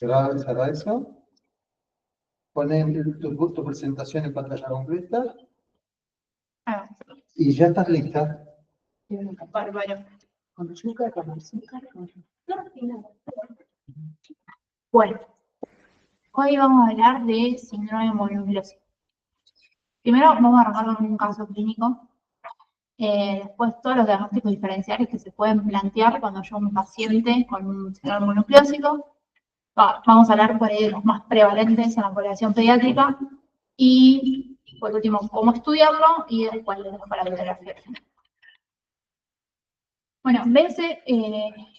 Cerrar eso. Poner tu presentación en pantalla completa. Y ya estás lista. Bárbaro. Bueno, hoy vamos a hablar de síndrome mononucleósico. Primero vamos a arrancar con un caso clínico. Después todos los diagnósticos diferenciales que se pueden plantear cuando llega un paciente con un síndrome mononucleósico. Vamos a hablar por ahí de los más prevalentes en la población pediátrica. Y por último, cómo estudiarlo y después les dejo la bibliografía. Bueno, BS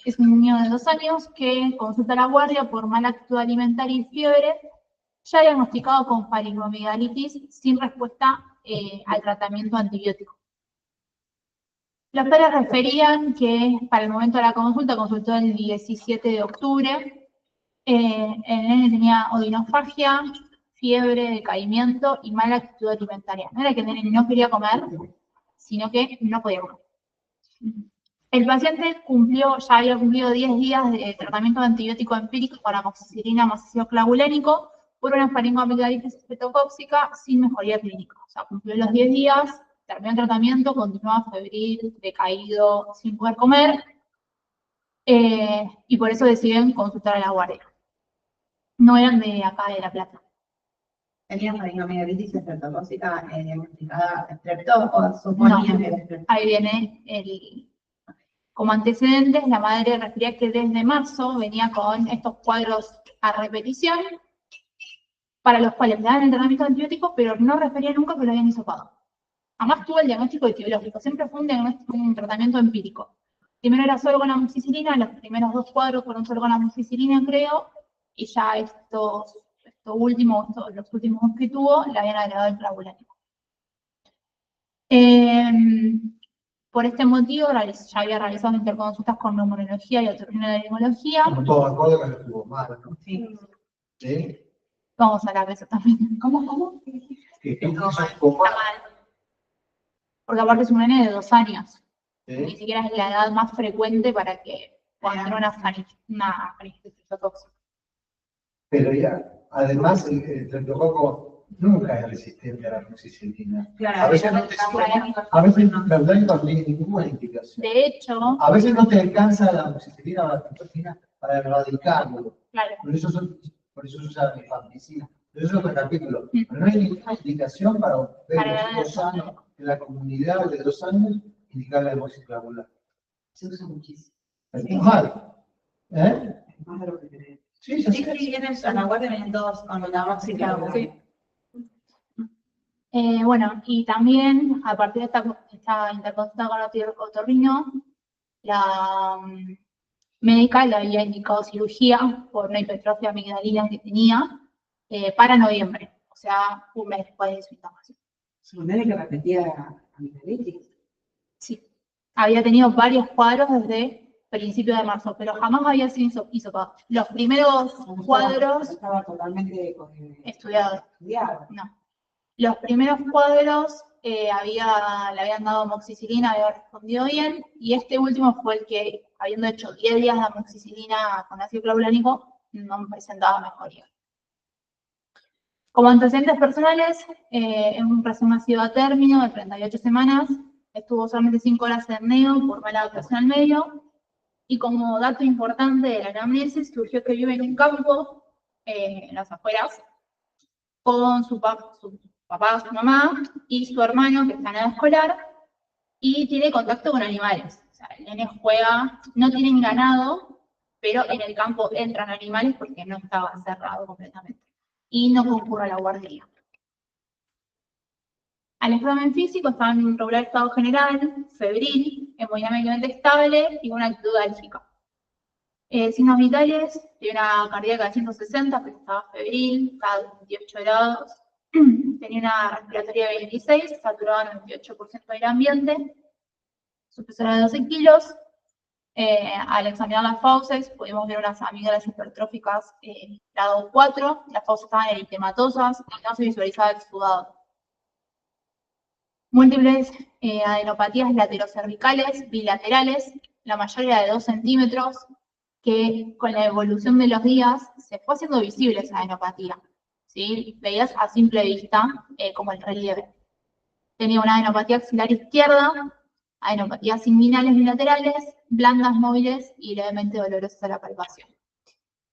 es un niño de 2 años que consulta a la guardia por mala actitud alimentaria y fiebre, ya diagnosticado con faringomigalitis sin respuesta al tratamiento antibiótico. Los padres referían que para el momento de la consulta, consultó el 17 de octubre, el nene tenía odinofagia, fiebre, decaimiento y mala actitud alimentaria. No era que el nene no quería comer, sino que no podía comer. El paciente ya había cumplido 10 días de tratamiento de antibiótico empírico para amoxicilina más ácido clavulánico por una faringomigalitis estreptocóxica sin mejoría clínica. O sea, cumplió los 10 días, terminó el tratamiento, continuaba febril, decaído, sin poder comer, y por eso deciden consultar a la guardia. No eran de acá de La Plata. ¿Tenía faringomigalitis estreptocóxica diagnosticada estrepto o suponía que era estrepto? Ahí viene como antecedentes, la madre refería que desde marzo venía con estos cuadros a repetición, para los cuales le daban el tratamiento antibiótico, pero no refería nunca que lo habían hisopado. Jamás tuvo el diagnóstico etiológico, siempre fue un tratamiento empírico. Primero era solo con amoxicilina, los primeros 2 cuadros fueron solo con amoxicilina, creo, y ya los últimos 2 que tuvo, le habían agregado el clavulánico. Por este motivo, ya había realizado interconsultas con neumonología y otorrinolaringología. Como todo acuerdo que estuvo mal, ¿no? Sí. ¿Sí? Vamos a hablar de eso también. ¿Cómo? Que Está estuvo mal. mal. Porque aparte es un nene de 2 años. ¿Sí? Ni siquiera es la edad más frecuente para que pueda tener una faringitis tóxica. Pero ya, además, el estreptococo nunca es resistente a la amoxicilina. Claro, A veces no tiene ninguna indicación. De hecho, A veces no te alcanza la amoxicilina o la cetoquina para erradicarlo. claro, Por eso se usa la rifampicina. Eso es otro capítulo. Pero no hay ninguna indicación para Para los 2 años en la comunidad de 2 años indicar la amoxiclavular. se usa muchísimo. Es mal. ¿Eh? Es más de lo que crees. Sí, ya Sí, sé. sí, vienen a la guardia, vienen todos con la amoxiclavular. Sí. Bueno, y también, a partir de esta interconsulta con otorrino, la médica le había indicado cirugía por una hipertrofia amigdalina que tenía para noviembre, o sea, un mes después de su internación. Su médica repetía amigdalitis. Sí, había tenido varios cuadros desde principios de marzo, pero jamás había sido hisopado. Los primeros cuadros Estaba totalmente estudiados. No. Los primeros cuadros le habían dado amoxicilina, había respondido bien, y este último fue el que, habiendo hecho 10 días de amoxicilina con ácido clavulánico, no presentaba mejoría. Como antecedentes personales, un recién nacido a término de 38 semanas, estuvo solamente 5 horas en neo por mala adaptación al medio, y como dato importante de la anamnesis, surgió que vive en un campo, en las afueras, con su papá, su mamá y su hermano que está en edad escolar, y tiene contacto con animales. O sea, el nene juega, no tienen ganado, pero en el campo entran animales porque no estaba cerrado completamente. Y no concurre a la guardería. Al examen físico estaba en un regular estado general, febril, hemodinámicamente estable y una actitud álgica. Signos vitales, tiene una cardíaca de 160, pero estaba febril, cada 28 grados. Tenía una respiratoria de 26, saturado en 98% del ambiente. Su peso era de 12 kilos. Al examinar las fauces, pudimos ver unas amígdalas hipertróficas grado 4. Las fauces estaban eritematosas y no se visualizaba exudado. Múltiples adenopatías laterocervicales, bilaterales, la mayoría de 2 centímetros. que con la evolución de los días se fue haciendo visible esa adenopatía, ¿sí? Veías a simple vista como el relieve. Tenía una adenopatía axilar izquierda, adenopatías inguinales bilaterales, blandas móviles y levemente dolorosas a la palpación.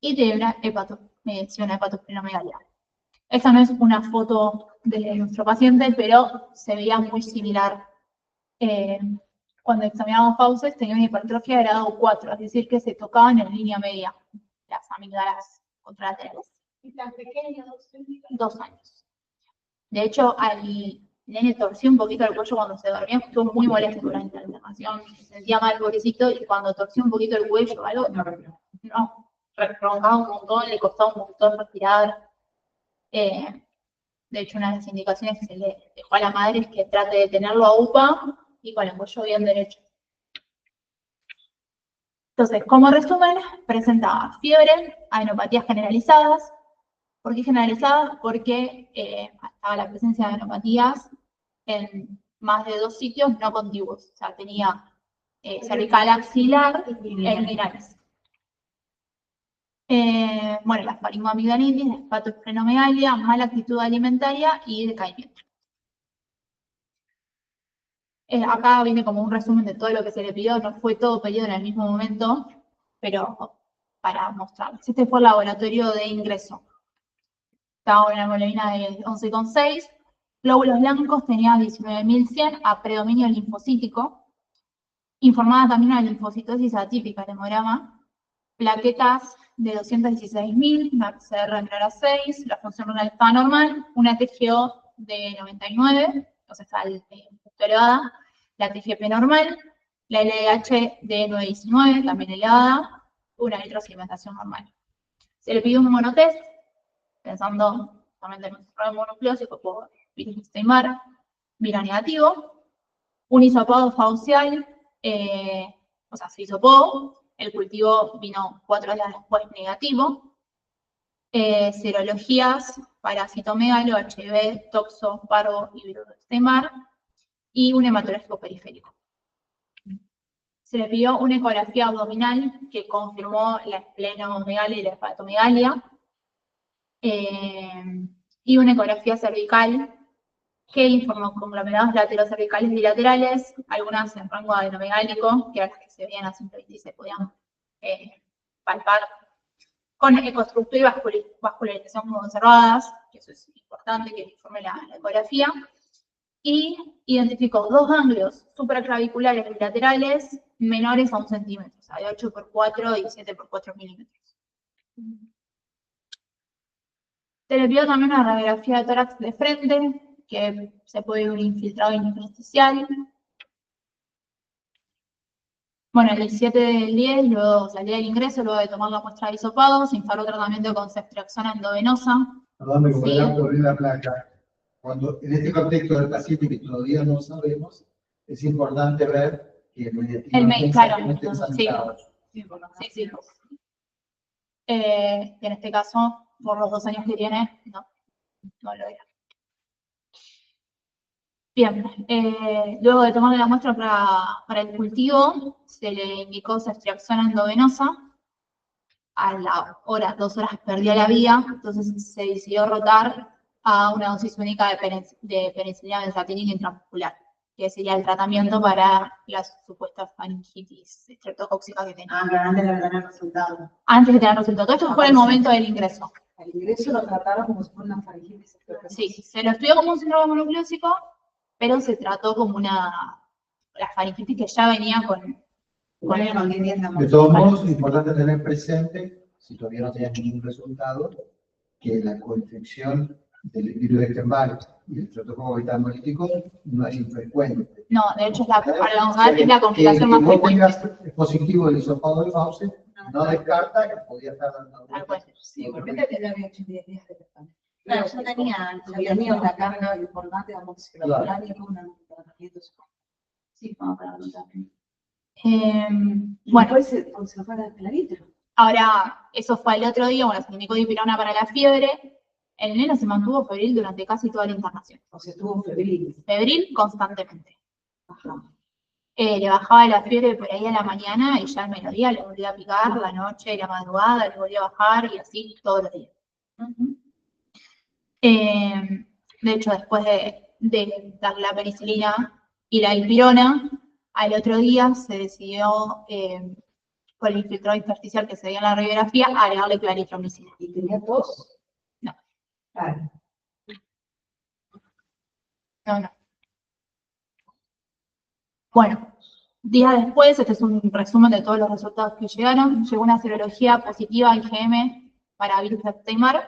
Y tenía una hepatosplenomegalia. Esta no es una foto de nuestro paciente, pero se veía muy similar. Cuando examinamos fauces tenía una hipertrofia de grado 4, es decir, que se tocaban en línea media las amígdalas contralaterales. ¿Y tan pequeño? 2 años. De hecho, al nene torció un poquito el cuello cuando se dormía, estuvo muy molesto durante la internación, se sentía mal, pobrecito, y cuando torció un poquito el cuello o algo, no, roncaba un montón, le costaba un montón respirar. De hecho, una de las indicaciones que se le dejó a la madre es que trate de tenerlo a UPA y con el cuello bien derecho. Entonces, como resumen, presentaba fiebre, adenopatías generalizadas. ¿Por qué generalizadas? Porque estaba la presencia de adenopatías en más de 2 sitios no contiguos. O sea, tenía cervical axilar e inguinales. Bueno, la faringoamigdalitis, hepatosplenomegalia, mala actitud alimentaria y decaimiento. Acá viene como un resumen de todo lo que se le pidió, no fue todo pedido en el mismo momento, pero para mostrarles. Este fue el laboratorio de ingreso. Estaba una hemoglobina de 11,6, glóbulos blancos tenía 19.100 a predominio linfocítico, informada también una linfocitosis atípica, el hemograma, plaquetas de 216.000, una PCR menor a 6, la función renal estaba normal, una TGO de 99, entonces está elevada, la TGP normal, la LDH de 919, también elevada, una nitrosedimentación normal. Se le pidió un monotest, pensando justamente en un sistema mononucleósico por virus de Epstein-Barr, vino negativo, un hisopado faucial, o sea, se hisopó, el cultivo vino 4 días después negativo, serologías para citomegalo, HB, toxo, parvo y virus de Epstein-Barr, y un hematológico periférico. Se le pidió una ecografía abdominal que confirmó la esplenomegalia y la hepatomegalia, y una ecografía cervical que informó conglomerados laterocervicales bilaterales, algunas en rango adenomegálico, que eran las que se veían a simple vista y se podían palpar, con ecoestructura y vascularización conservadas, que eso es importante que informe la ecografía, y identificó 2 ganglios supraclaviculares bilaterales menores a 1 centímetro, o sea, de 8 por 4 y 7 por 4 milímetros. Se le pidió también una radiografía de tórax de frente, que se puede ver un infiltrado intersticial. Bueno, el 17 del 10, luego, o sea, el día del ingreso, luego de tomar la muestra de hisopado, se instaló tratamiento con ceftriaxona endovenosa. Perdón, como Sí. ya volví la placa. Cuando en este contexto del paciente que todavía no sabemos, es importante ver que el médico, claro, estén sí. sanitados. Sí. Y en este caso, por los 2 años que tiene, no lo era. Bien, luego de tomar la muestra para el cultivo, se le indicó ceftriaxona endovenosa. A la hora, 2 horas perdía la vía, entonces se decidió rotar a una dosis única de penicilina benzatínica intramuscular, que sería el tratamiento para la supuesta faringitis estreptocóxica que tenía. Pero antes de tener resultados. Antes de tener resultados. Todo esto fue el momento del ingreso. El ingreso lo trataron como si fuera una faringitis. Sí, se lo estudió como un síndrome mononucleósico, pero se trató como la faringitis que ya venía con De todos modos, es importante tener presente, si todavía no tenías ningún resultado, que la coinfección del virus de Epstein-Barr y el estreptococo beta-hemolítico no es infrecuente. No, de hecho es la complicación más frecuente. Que positivo el hisopado de Fauci no descarta que podía estar dando. Sí, porque esta tenía 8 días de descanso. Claro, yo tenía una carga importante de amoxicilina y un tratamiento. Sí, vamos para anotar. Bueno, Después se conservaba el planito. ahora, eso fue el otro día, bueno, se indicó dipirona para la fiebre. El nene se mantuvo febril durante casi toda la internación. O sea, estuvo febril. Febril constantemente. Ajá. le bajaba la fiebre por ahí a la mañana y ya al mediodía le volvía a picar, la noche, la madrugada, le volvía a bajar y así todos los días. De hecho, después de dar la penicilina y la dipirona, al otro día se decidió, por el infiltrado intersticial que se veía en la radiografía, agregarle claritromicina. ¿Y tenía tos? No. Claro. No. Bueno, días después, este es un resumen de todos los resultados que llegaron, llegó una serología positiva IgM para virus de Epstein-Barr,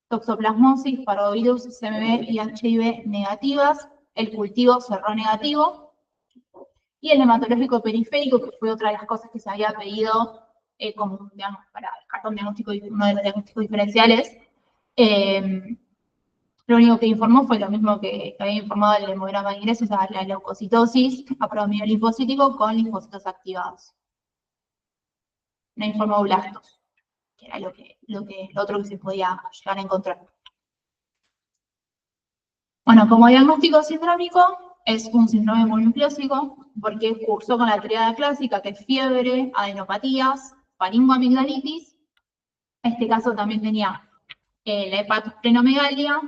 toxoplasmosis, parvovirus, CMV y HIV negativas, el cultivo cerró negativo, y el hematológico periférico, que fue otra de las cosas que se había pedido como, digamos, para descartar uno de los diagnósticos diferenciales, lo único que informó fue lo mismo que había informado el hemograma de ingreso, o sea, la leucocitosis a predominio linfocítico con linfocitos activados. No informó blastos, que era lo otro que se podía llegar a encontrar. Bueno, como diagnóstico sindrómico, es un síndrome mononucleósico porque cursó con la triada clásica, que es fiebre, adenopatías, faringoamigdalitis. En este caso también tenía la hepatosplenomegalia.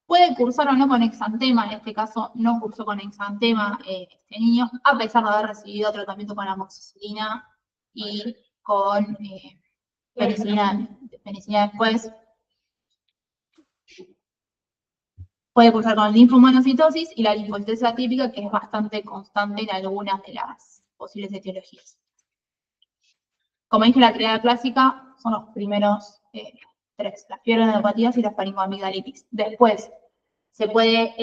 Puede cursar o no con exantema, en este caso no cursó con exantema este niño, a pesar de haber recibido tratamiento con amoxicilina y con penicilina después. Puede cursar con linfomonocitosis y la linfocitosis atípica, que es bastante constante en algunas de las posibles etiologías. Como dije, la triada clásica son los primeros tres, las fiebre, adenopatías y las faringoamigdalitis. Después se puede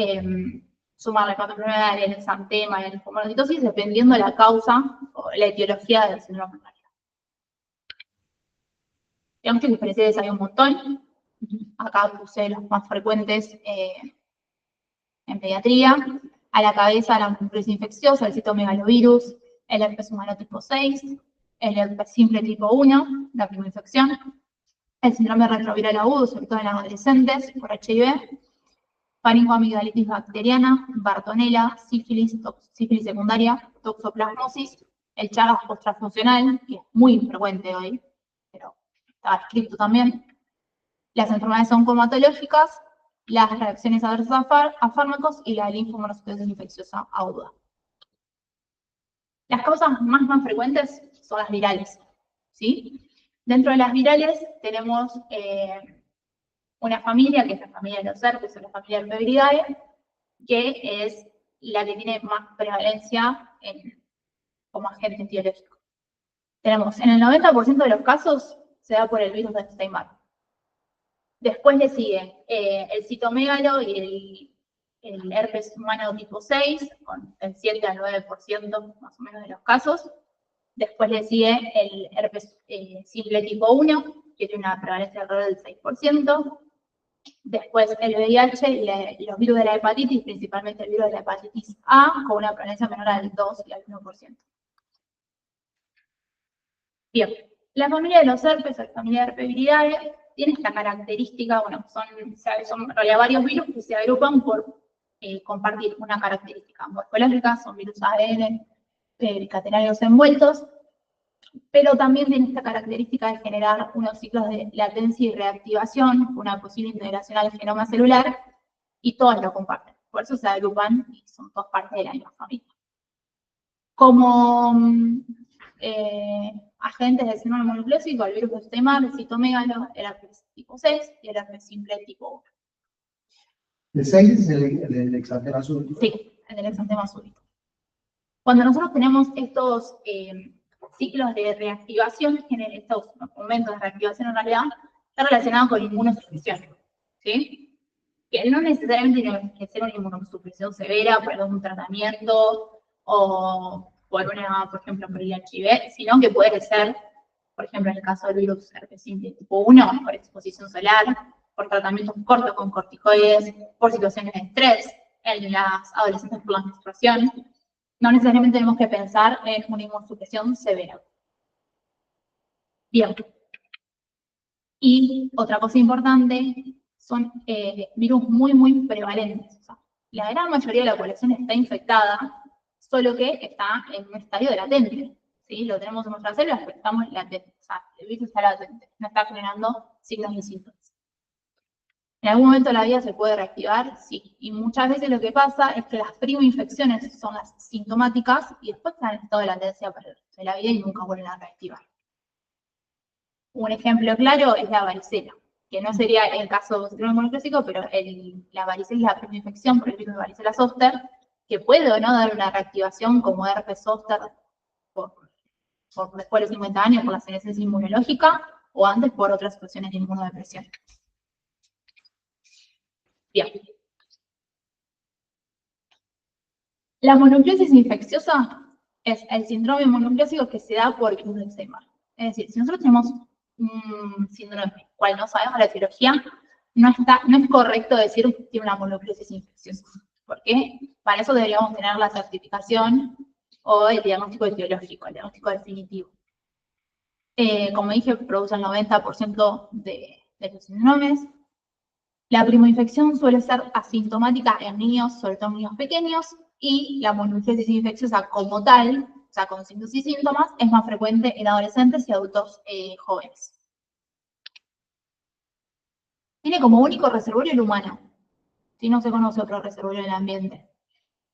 sumar la hepatosplenomegalia, el exantema y la linfomonocitosis dependiendo de la causa o la etiología del síndrome de María. Digamos que diferenciales hay un montón. Acá puse los más frecuentes en pediatría. A la cabeza la mononucleosis infecciosa, el citomegalovirus, el herpes humano tipo 6, el herpes simple tipo 1, la primera infección, el síndrome retroviral agudo, sobre todo en adolescentes, por HIV, faringoamigdalitis bacteriana, Bartonella, sífilis secundaria, toxoplasmosis, el Chagas postrafuncional, que es muy frecuente hoy, pero está escrito también, las enfermedades oncomatológicas, las reacciones adversas a fármacos y la linfomonocitosis infecciosa aguda. Las causas más frecuentes son las virales, ¿sí? Dentro de las virales tenemos una familia, que es la familia de los herpes, o la familia Herpeviridae, que es la que tiene más prevalencia como agente etiológico. Tenemos, en el 90% de los casos, se da por el virus de Epstein-Barr. Después le sigue el citomegalo y el herpes humano tipo 6, con el 7 al 9% más o menos de los casos. Después le sigue el herpes simple tipo 1, que tiene una prevalencia alrededor del 6%. Después el VIH y los virus de la hepatitis, principalmente el virus de la hepatitis A, con una prevalencia menor al 2 y al 1%. Bien, la familia de los herpes, la familia de Herpeviridae, tiene esta característica, bueno, son en realidad varios virus que se agrupan por compartir una característica morfológica, son virus ARN catenarios envueltos, pero también tiene esta característica de generar unos ciclos de latencia y reactivación, una posible integración al genoma celular, y todas lo comparten. Por eso se agrupan y son todas partes de la misma familia. Como agentes del síndrome mononucleósico, el virus de Epstein-Barr, el citomegalo, el herpes tipo 6 y el herpes simple tipo 1. ¿El 6 es el exantema súbito? Sí, el del exantema súbito. Cuando nosotros tenemos estos ciclos de reactivación, estos momentos de reactivación en realidad, está relacionado con inmunosupresión, ¿sí? Que no necesariamente tiene que ser una inmunosupresión severa por algún tratamiento o por ejemplo, por el HIV, sino que puede ser, por ejemplo, en el caso del virus herpes simple tipo 1, por exposición solar, por tratamientos cortos con corticoides, por situaciones de estrés, en las adolescentes por la menstruación. No necesariamente tenemos que pensar en una inmunosupresión severa. Bien. Y otra cosa importante son virus muy prevalentes. O sea, la gran mayoría de la población está infectada, solo que está en un estadio latente, ¿sí? Lo tenemos en nuestras células, pero estamos latentes, o sea, el virus está latente, no está generando signos y síntomas. ¿En algún momento de la vida se puede reactivar? Sí. Y muchas veces lo que pasa es que las primoinfecciones son las sintomáticas y después están en estado de latencia para el resto de la vida y nunca vuelven a reactivar. Un ejemplo claro es la varicela, que no sería el caso del síndrome monoclínico, pero la varicela es la primoinfección por el virus de varicela zoster, que puede o no dar una reactivación como herpes zóster por después de los 50 años por la senescencia inmunológica o antes por otras situaciones de inmunodepresión. Bien. La mononucleosis infecciosa es el síndrome mononucleósico que se da por virus de eczema. Es decir, si nosotros tenemos un síndrome cual no sabemos la etiología, no es correcto decir que tiene una mononucleosis infecciosa. Porque para eso deberíamos tener la certificación o el diagnóstico etiológico, el diagnóstico definitivo. Como dije, produce el 90% de los síndromes. La primoinfección suele ser asintomática en niños, sobre todo en niños pequeños, y la mononucleosis infecciosa como tal, o sea, con signos y síntomas, es más frecuente en adolescentes y adultos jóvenes. Tiene como único reservorio el humano, si no se conoce otro reservorio en el ambiente.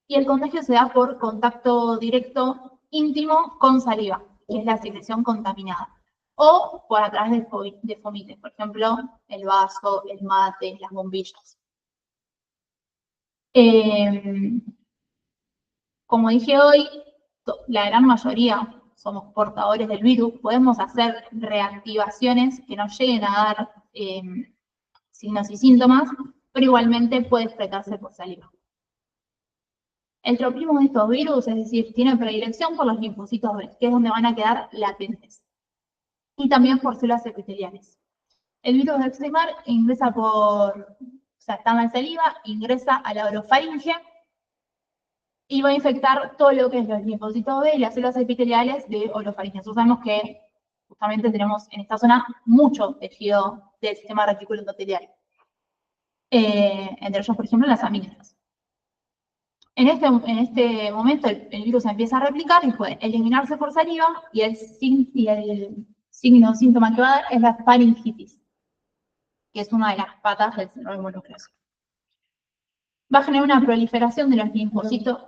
Y el contagio se da por contacto directo íntimo con saliva, que es la secreción contaminada. O por a través de fomites, por ejemplo, el vaso, el mate, las bombillas. Como dije hoy, la gran mayoría somos portadores del virus, podemos hacer reactivaciones que nos lleguen a dar signos y síntomas, pero igualmente puede excretarse por saliva. El tropismo de estos virus, es decir, tiene predilección por los linfocitos B, que es donde van a quedar latentes, y también por células epiteliales. El virus de eczema ingresa o sea, está en la saliva, ingresa a la orofaringe y va a infectar todo lo que es los linfocitos B y las células epiteliales de orofaringe. Nosotros sabemos que justamente tenemos en esta zona mucho tejido del sistema retículo endotelial. Entre ellos, por ejemplo, las amígdalas. En este momento el virus empieza a replicar y puede eliminarse por saliva y el signo o síntoma que va a dar es la faringitis, que es una de las patas del síndrome monoclínico. Va a generar una proliferación de los linfocitos.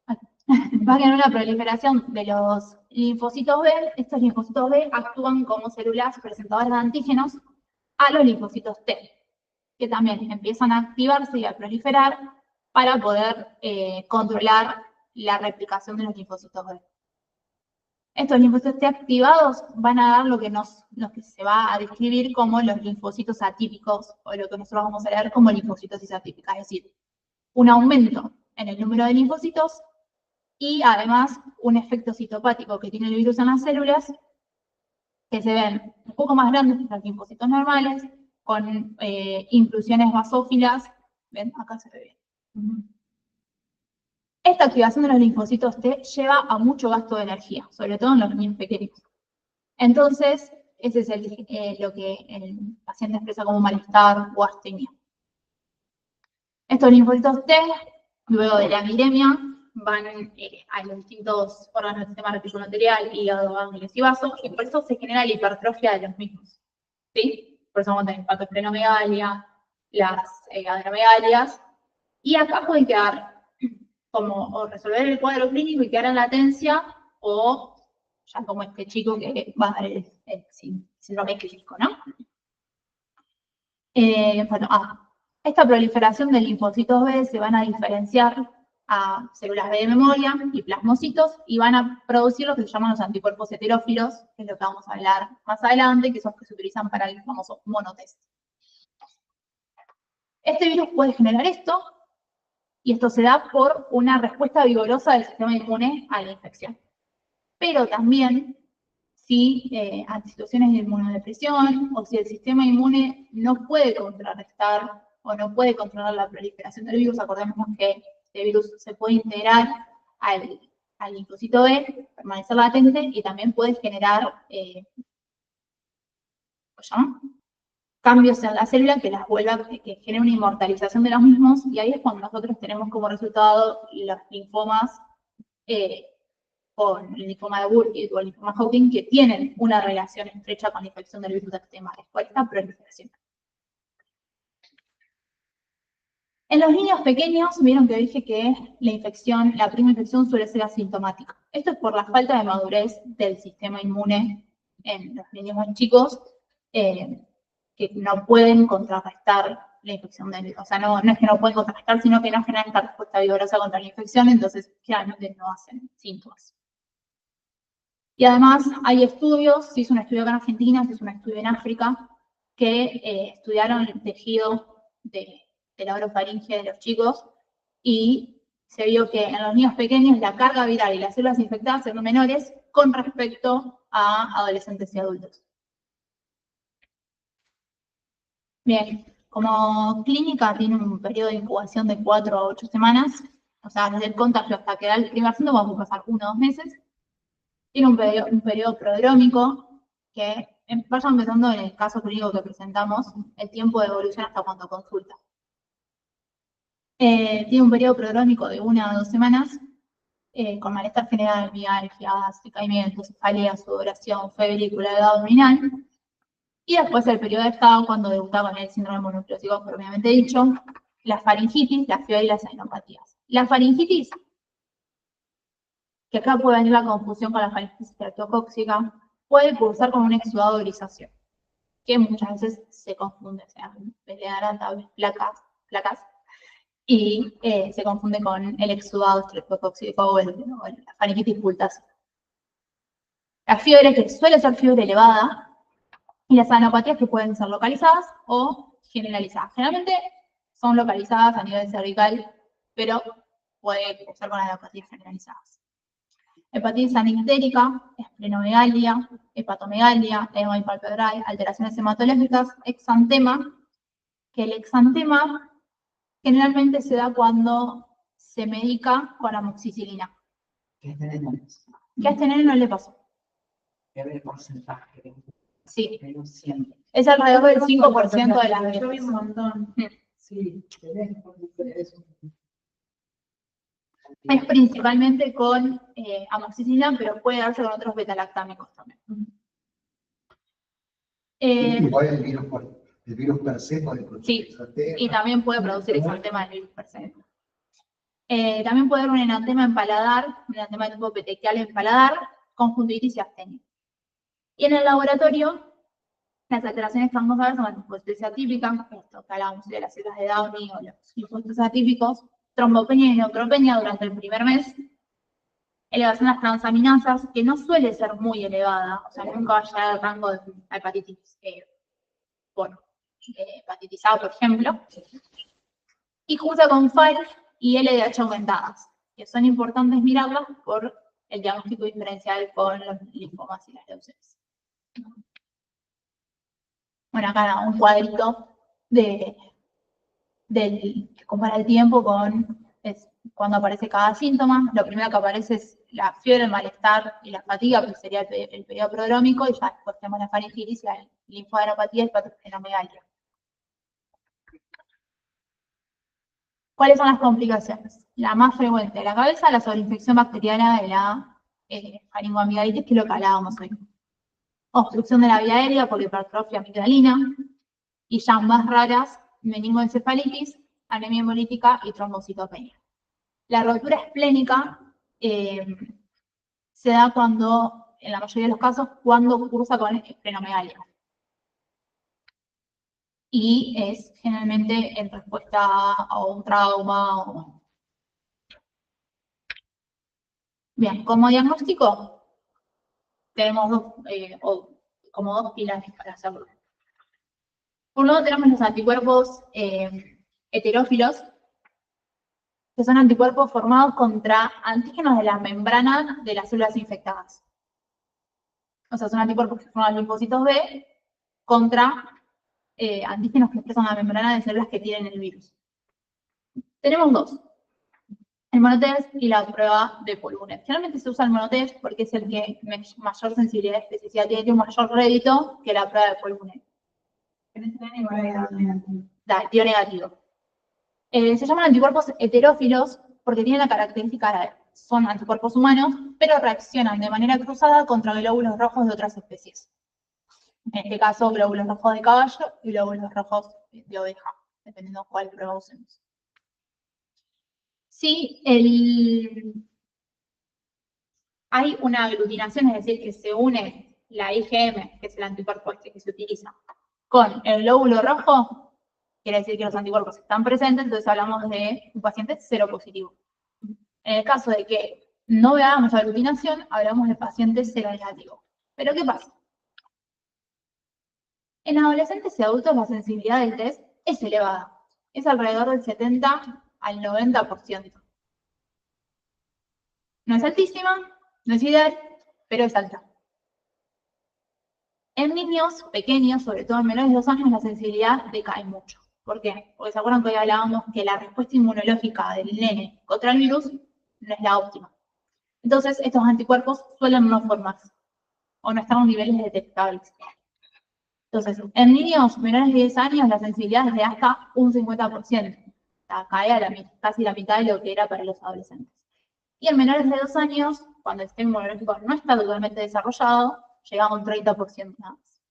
Va a generar una proliferación de los linfocitos B. Estos linfocitos B actúan como células presentadoras de antígenos a los linfocitos T, que también empiezan a activarse y a proliferar para poder controlar la replicación de los linfocitos B. Estos linfocitos T activados van a dar lo que se va a describir como los linfocitos atípicos, o lo que nosotros vamos a leer como linfocitosis atípica, es decir, un aumento en el número de linfocitos y además un efecto citopático que tiene el virus en las células, que se ven un poco más grandes que los linfocitos normales, con inclusiones basófilas. ¿Ven? Acá se ve bien. Esta activación de los linfocitos T lleva a mucho gasto de energía, sobre todo en los niños pequeños. Entonces, ese es lo que el paciente expresa como malestar o astenia. Estos linfocitos T, luego de la viremia, van a los distintos órganos del sistema retículo endotelial, hígado, ganglios y vasos, y por eso se genera la hipertrofia de los mismos. ¿Sí? Por eso vamos a tener hepatosplenomegalia, las adrenomegalias, y acá pueden quedar como o resolver el cuadro clínico y quedar en latencia, o ya como este chico que va a dar el síndrome clínico, ¿no? Esta proliferación de linfocitos B se van a diferenciar a células B de memoria y plasmocitos y van a producir lo que se llaman los anticuerpos heterófilos, que es lo que vamos a hablar más adelante, que son los que se utilizan para el famoso monotest. Este virus puede generar esto, y esto se da por una respuesta vigorosa del sistema inmune a la infección. Pero también, si ante situaciones de inmunodepresión o si el sistema inmune no puede contrarrestar o no puede controlar la proliferación del virus, acordémonos que este virus se puede integrar al linfocito B, permanecer latente y también puede generar cambios en la célula que las vuelva, que genera una inmortalización de los mismos, y ahí es cuando nosotros tenemos como resultado los linfomas con el linfoma de Burkitt o el linfoma Hodgkin, que tienen una relación estrecha con la infección del virus de extremales, por esta proliferación. En los niños pequeños, vieron que dije que la primera infección suele ser asintomática. Esto es por la falta de madurez del sistema inmune en los niños más chicos, que no pueden contrarrestar la infección del virus. O sea, no es que no pueden contrarrestar, sino que no generan esta respuesta vigorosa contra la infección, entonces generalmente no hacen síntomas. Y además hay estudios, se hizo un estudio acá en Argentina, se hizo un estudio en África, que estudiaron el tejido de la orofaringe de los chicos y se vio que en los niños pequeños la carga viral y las células infectadas eran menores con respecto a adolescentes y adultos. Bien, como clínica tiene un periodo de incubación de 4 a 8 semanas, o sea, desde el contagio hasta que da el primer síntoma vamos a pasar 1 o 2 meses. Tiene un periodo prodrómico que vaya empezando en el caso clínico que presentamos, el tiempo de evolución hasta cuando consulta. Tiene un periodo prodrómico de 1 a 2 semanas, con malestar general, mialgias, decaimiento, cefalea, sudoración, febrícula abdominal. Y después el periodo de estado cuando debuta con el síndrome mononucleótico propiamente dicho, la faringitis, la fiebre y las adenopatías. La faringitis, que acá puede venir la confusión con la faringitis estreptocóxica, puede cursar con un exudado de grisáceo, que muchas veces se confunde, o sea, pelearán placas, y se confunde con el exudado estreptocóxico o la faringitis pultácea. La fiebre, que suele ser fiebre elevada, y las adenopatías que pueden ser localizadas o generalizadas. Generalmente son localizadas a nivel cervical, pero puede cursar con adenopatías generalizadas. Hepatitis anictérica, esplenomegalia, hepatomegalia, edema palpebral, alteraciones hematológicas, exantema, que el exantema generalmente se da cuando se medica con amoxicilina. Que es tenemos. Que a este nene no le pasó. Que ver el porcentaje. Sí, Pero siempre. es alrededor del 5% de las veces. Yo vi un montón. Sí, Es principalmente con amoxicilina, pero puede darse con otros betalactámicos también. Igual el virus per se puede producir Sí, exantema. y también puede producir exantema del virus per se. También puede haber un enantema en paladar, un enantema de tipo petequial en paladar, conjuntivitis y astenia. Y en el laboratorio, las alteraciones que vamos a ver son las linfocitos atípicas, esto que hablábamos de las células de Downey o los linfocitos atípicos, trombopenia y neutropenia durante el primer mes, elevación de las transaminasas, que no suele ser muy elevada, o sea, nunca va a llegar al rango de hepatitis, hepatitis A, por ejemplo, y junto con FAIR y LDH aumentadas, que son importantes mirarlas por el diagnóstico diferencial con los linfomas y las leucemias. Bueno, acá un cuadrito que compara el tiempo con cuando aparece cada síntoma. Lo primero que aparece es la fiebre, el malestar y la fatiga, que sería el periodo prodrómico, y ya después tenemos la faringitis, la linfadenopatía y la esplenomegalia. ¿Cuáles son las complicaciones? La más frecuente de la cabeza, la sobreinfección bacteriana de la faringoamigdalitis, que es lo que hablábamos hoy. Obstrucción de la vía aérea por hipertrofia amigdalina, y ya más raras, meningoencefalitis, anemia hemolítica y trombocitopenia. La rotura esplénica se da cuando, en la mayoría de los casos, cuando cursa con esplenomegalia. Y es generalmente en respuesta a un trauma. Bien, como diagnóstico, tenemos como dos pilares para hacerlo. Por un lado tenemos los anticuerpos heterófilos, que son anticuerpos formados contra antígenos de la membrana de las células infectadas. O sea, son anticuerpos que forman linfocitos B contra antígenos que expresan la membrana de células que tienen el virus. Tenemos dos: el monotest y la prueba de Pol-1. Generalmente se usa el monotest porque es el que mayor sensibilidad y especificidad tiene un mayor rédito que la prueba de Pol-1. Dio negativo. Se llaman anticuerpos heterófilos porque tienen la característica son anticuerpos humanos, pero reaccionan de manera cruzada contra glóbulos rojos de otras especies. En este caso, glóbulos rojos de caballo y glóbulos rojos de oveja, dependiendo de cuál prueba usemos. Si hay una aglutinación, es decir, que se une la IgM, que es el anticuerpo este que se utiliza, con el glóbulo rojo, quiere decir que los anticuerpos están presentes, entonces hablamos de un paciente seropositivo. En el caso de que no veamos aglutinación, hablamos de paciente seronegativo. ¿Pero qué pasa? En adolescentes y adultos la sensibilidad del test es elevada. Es alrededor del 70 al 90%. No es altísima, no es ideal, pero es alta. En niños pequeños, sobre todo en menores de 2 años, la sensibilidad decae mucho. ¿Por qué? Porque se acuerdan que hoy hablábamos que la respuesta inmunológica del nene contra el virus no es la óptima. Entonces, estos anticuerpos suelen no formarse o no estar a niveles detectables. Entonces, en niños menores de 10 años, la sensibilidad es de hasta un 50%. O sea, cae a casi la mitad de lo que era para los adolescentes. Y en menores de 2 años, cuando el sistema inmunológico no está totalmente desarrollado, llega a un 30% nada más.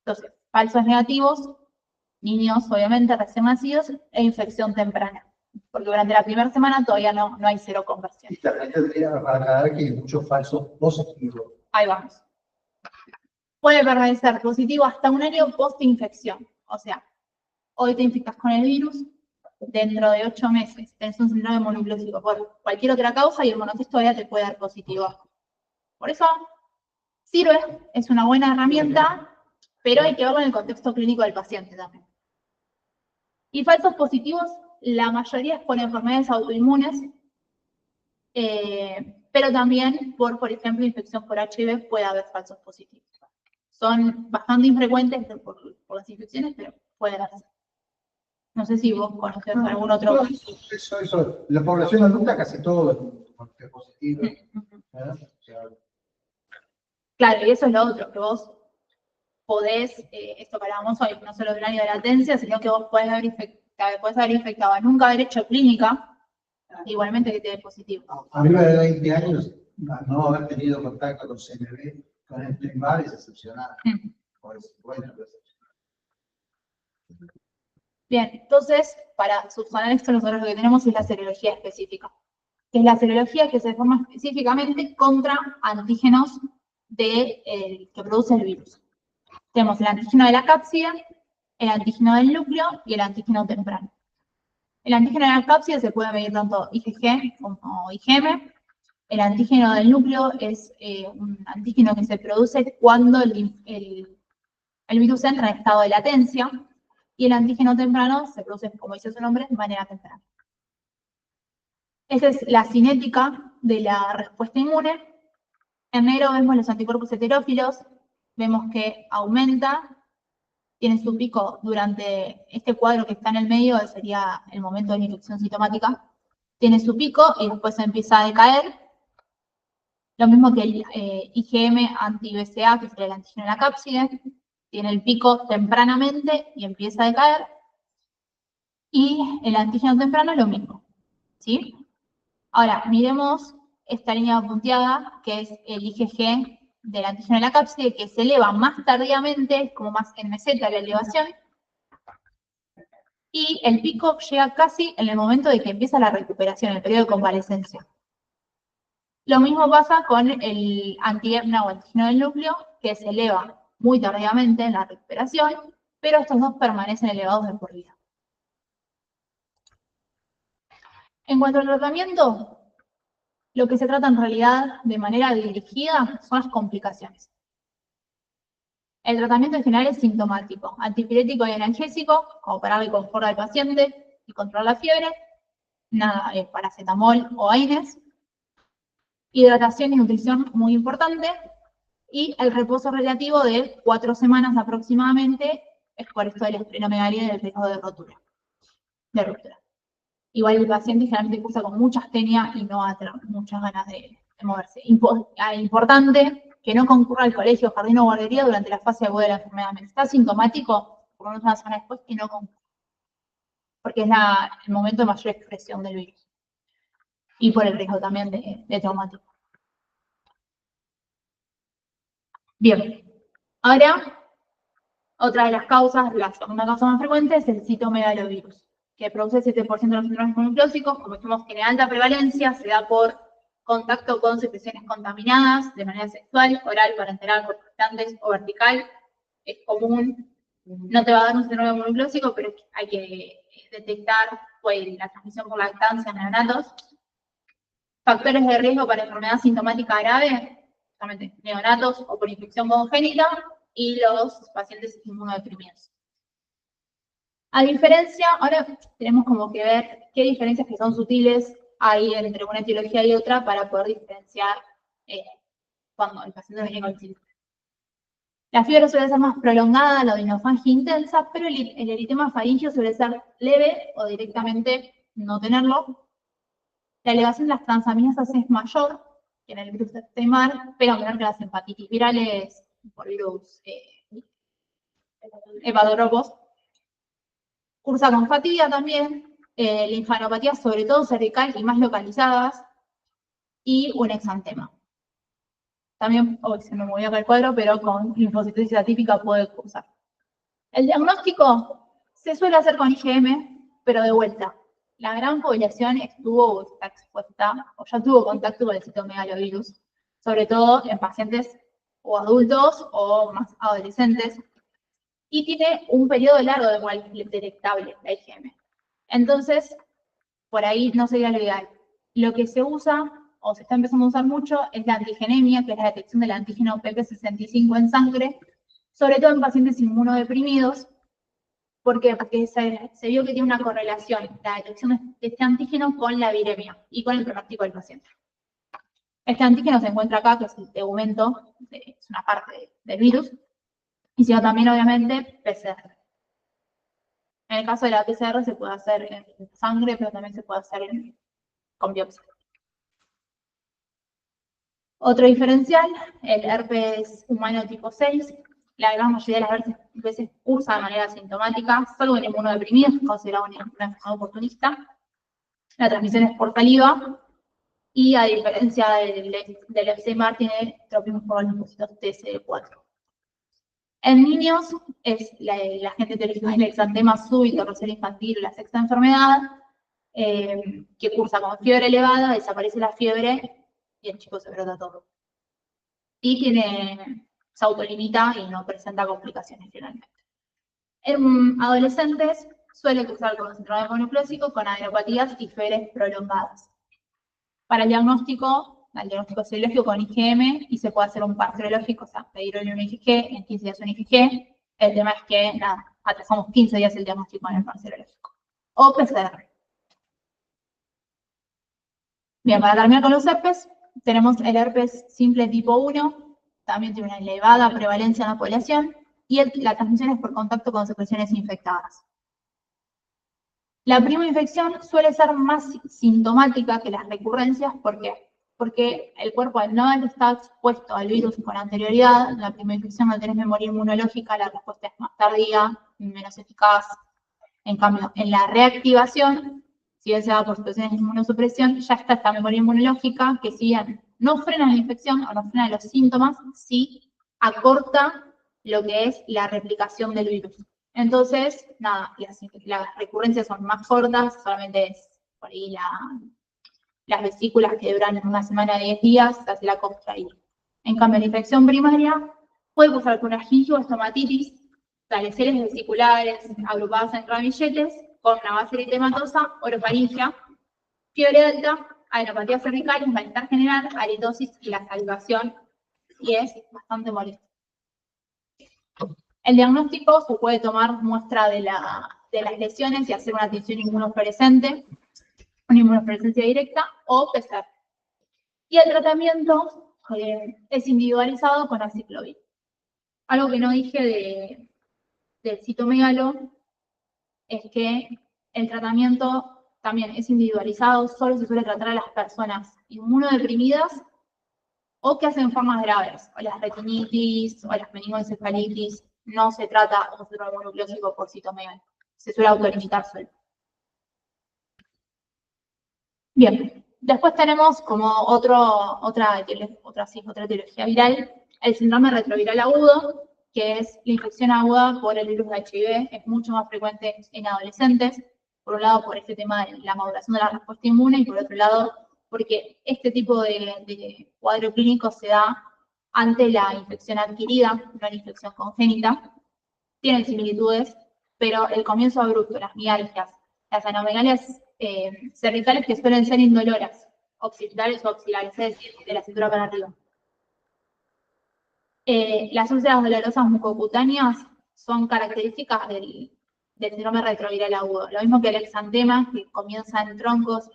Entonces, falsos negativos, niños obviamente recién nacidos e infección temprana. Porque durante la primera semana todavía no hay seroconversión. Y también tendría para aclarar que hay muchos falsos positivos. Ahí vamos. Puede permanecer positivo hasta un año post-infección. O sea, hoy te infectas con el virus, dentro de 8 meses tenés un síndrome mononucleótico por cualquier otra causa y el monotest todavía te puede dar positivo. Por eso sirve, es una buena herramienta, pero hay que verlo en el contexto clínico del paciente también. Y falsos positivos, la mayoría es por enfermedades autoinmunes, pero también por ejemplo, infección por HIV puede haber falsos positivos. Son bastante infrecuentes por las infecciones, pero pueden haber. No sé si vos conocés algún otro. Eso. La población adulta casi todo es positivo. Claro, y eso es lo otro, que vos podés, esto que hablábamos hoy, no solo del año de latencia, sino que vos podés haber infectado, nunca haber hecho clínica, igualmente que te dé positivo. Arriba de 20 años, no haber tenido contacto con CMV, con el Epstein-Barr es excepcional. Bueno, Bien, entonces, para subsanar esto, nosotros lo que tenemos es la serología específica, que es la serología que se forma específicamente contra antígenos que produce el virus. Tenemos el antígeno de la cápside, el antígeno del núcleo y el antígeno temprano. El antígeno de la cápside se puede medir tanto IgG como IgM. El antígeno del núcleo es un antígeno que se produce cuando el virus entra en estado de latencia. Y el antígeno temprano se produce, como dice su nombre, de manera temprana. Esa es la cinética de la respuesta inmune. En negro vemos los anticuerpos heterófilos, vemos que aumenta, tiene su pico durante este cuadro que está en el medio, que sería el momento de la infección sintomática, tiene su pico y después empieza a decaer. Lo mismo que el IgM anti-BCA, que sería el antígeno de la cápside, tiene el pico tempranamente y empieza a decaer. Y el antígeno temprano es lo mismo, ¿sí? Ahora, miremos esta línea punteada, que es el IgG del antígeno de la cápside, que se eleva más tardíamente, como más en meseta la elevación, y el pico llega casi en el momento de que empieza la recuperación, el periodo de convalescencia. Lo mismo pasa con el anti-EPNA o antígeno del núcleo, que se eleva muy tardíamente en la recuperación, pero estos dos permanecen elevados de por vida. En cuanto al tratamiento, lo que se trata en realidad de manera dirigida son las complicaciones. El tratamiento en general es sintomático, antipirético y analgésico, como para darle confort al paciente y controlar la fiebre, nada de paracetamol o AINES. Hidratación y nutrición muy importante, y el reposo relativo de 4 semanas aproximadamente, es por esto de la esplenomegalia y del riesgo de ruptura. Igual el paciente generalmente cursa con mucha astenia y no va a tener muchas ganas de moverse. Importante que no concurra al colegio, jardín o guardería durante la fase aguda de la enfermedad. Si está sintomático, por lo menos una semana después, que no concurra. Porque es el momento de mayor expresión del virus. y por el riesgo también de traumático. Bien, ahora, otra de las causas, la segunda causa más frecuente, es el citomegalovirus, que produce el 7% de los síndromes mononucleósicos. Como dijimos, tiene alta prevalencia, se da por contacto con secreciones contaminadas de manera sexual, oral, parenteral, por gestantes o vertical. Es común, no te va a dar un síndrome mononucleósico, pero hay que detectar pues, la transmisión por lactancia en neonatos. Factores de riesgo para enfermedad sintomática grave, justamente neonatos o por infección congénita, y los pacientes inmunodeprimidos. A diferencia, ahora tenemos como que ver qué diferencias que son sutiles hay entre una etiología y otra para poder diferenciar cuando el paciente viene con síndrome. La fiebre suele ser más prolongada, la odinofangia intensa, pero el eritema faríngeo suele ser leve o directamente no tenerlo. La elevación de las transaminasas es mayor que en el virus Epstein-Barr, pero menor que las hepatitis virales por virus hepatotropos. Cursa con fatiga también, linfadenopatía sobre todo cervical y más localizadas, y un exantema. También, hoy se me movió acá el cuadro, pero con linfocitosis atípica puede cursar. El diagnóstico se suele hacer con IgM, pero de vuelta. La gran población estuvo o está expuesta o ya tuvo contacto con el citomegalovirus, sobre todo en pacientes o adultos o más adolescentes, y tiene un periodo largo de igual detectable la IgM. Entonces, por ahí no sería lo ideal. Lo que se usa o se está empezando a usar mucho es la antigenemia, que es la detección del antígeno PP65 en sangre, sobre todo en pacientes inmunodeprimidos. ¿Por qué? Porque se vio que tiene una correlación la detección de este antígeno con la viremia y con el pronóstico del paciente. Este antígeno se encuentra acá, que es el tegumento, es una parte del virus, y sino también, obviamente, PCR. En el caso de la PCR se puede hacer en sangre, pero también se puede hacer con biopsia. Otro diferencial, el herpes humano tipo 6. La gran mayoría de las veces cursa de manera asintomática, salvo en inmunodeprimidos, que es considerado una enfermedad oportunista. La transmisión es por saliva, y a diferencia del Epstein-Barr, tiene tropismos por los linfocitos TCD4. En niños, es la gente etiológica del exantema súbito, rosacea infantil, la sexta enfermedad, que cursa con fiebre elevada, desaparece la fiebre y el chico se brota todo. Y se autolimita y no presenta complicaciones finalmente. En adolescentes suele cursar con síndrome mononucleósico con adenopatías y fiebres prolongadas. Para el diagnóstico serológico con IgM, y se puede hacer un par serológico, o sea, pedir un IgG, en 15 días un IgG. El tema es que, nada, atrasamos 15 días el diagnóstico en el par serológico. O PCR. Bien, para terminar con los herpes, tenemos el herpes simple tipo 1, también tiene una elevada prevalencia en la población, y la transmisión es por contacto con secreciones infectadas. La primera infección suele ser más sintomática que las recurrencias. ¿Por qué? Porque el cuerpo, al no haber estado expuesto al virus con anterioridad, la primera infección no tenés memoria inmunológica, la respuesta es más tardía, menos eficaz. En cambio, en la reactivación, si bien se da por situaciones de inmunosupresión, ya está esta memoria inmunológica que, si bien no frena la infección o no frena los síntomas, sí acorta lo que es la replicación del virus. Entonces, nada, las recurrencias son más cortas, solamente es por ahí las vesículas que duran una semana, 10 días, se hace la costra ahí. En cambio, la infección primaria puede causar con una gingivoestomatitis, leceras vesiculares agrupadas en ramilletes, con una base eritematosa, orofaringia, fiebre alta, adenopatía cervical, malestar general, halitosis y la salivación, y es bastante molesto. El diagnóstico se puede tomar muestra de las lesiones y hacer una tinción inmunofluorescente, una inmunofluorescencia directa o PCR. Y el tratamiento es individualizado con aciclovir. Algo que no dije del citomegalo es que el tratamiento también es individualizado, solo se suele tratar a las personas inmunodeprimidas o que hacen formas graves, o las retinitis, o las meningoencefalitis. No se trata un síndrome mononucleósico por citomegalo. Se suele autolimitar solo. Bien, Después tenemos como otra etiología viral, el síndrome retroviral agudo, que es la infección aguda por el virus de HIV, es mucho más frecuente en adolescentes, por un lado por este tema de la maduración de la respuesta inmune y por otro lado porque este tipo de cuadro clínico se da ante la infección adquirida, no la infección congénita. Tienen similitudes, pero el comienzo abrupto, las mialgias, las anomegalias cervicales que suelen ser indoloras, occipitales o axilares, es decir, de la cintura para arriba. Las úlceras dolorosas mucocutáneas son características del síndrome retroviral agudo. Lo mismo que el exantema, que comienza en troncos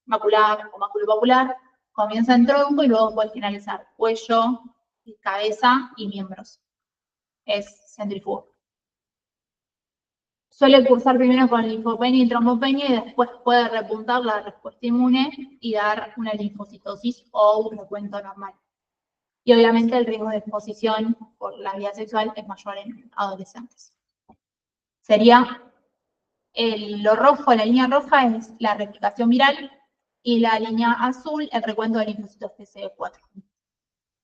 macular o maculopapular, comienza en tronco y luego puede finalizar cuello, cabeza y miembros. Es centrífugo. Suele cursar primero con linfopenia y trombopenia y después puede repuntar la respuesta inmune y dar una linfocitosis o un recuento normal. Y obviamente el riesgo de exposición por la vía sexual es mayor en adolescentes. Sería lo rojo, la línea roja es la replicación viral y la línea azul el recuento de linfocitos TCD4.